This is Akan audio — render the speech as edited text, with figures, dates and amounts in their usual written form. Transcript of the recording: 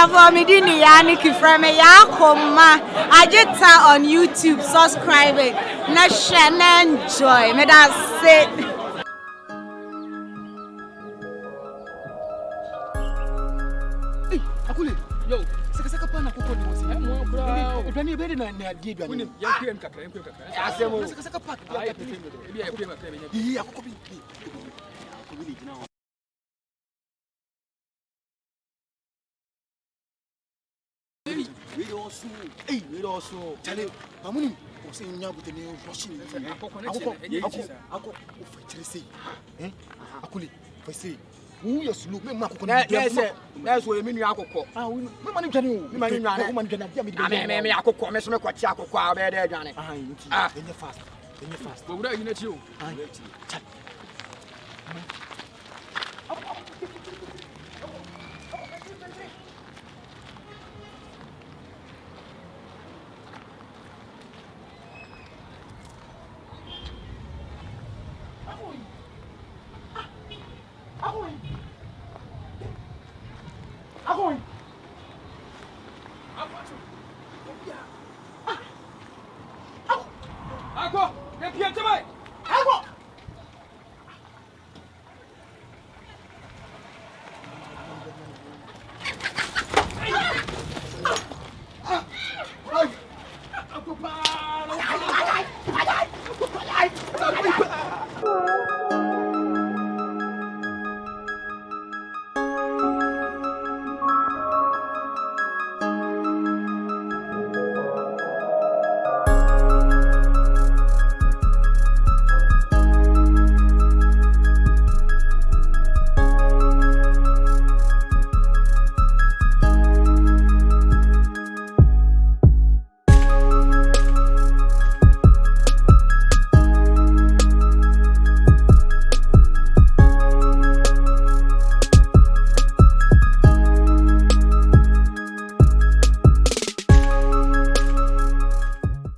for me dini yani from me yakoma. Ajita on YouTube, subscribe it. Na share na enjoy. Me that's it. Akule, yo, saka pana kuko ni wasi. Udani bedi na die dwani. Woni yankwem kakra. Asemo. Saka pana. Ai ebi yakwem kakra me nya. Yi akoko bi. Akoko bi gina. We also. Tell Mamuni, o se nya butene rushing. Akoko ufetire sei. Akule, fese. Who you slow me ma akoko. That's where me nua akoko. We mani dwane o. Me mani nua. Ko mani dwane Me akoko me so me kwachi akoko a be de dwane. Enye fast. Wo wura yi na chi o. Chat.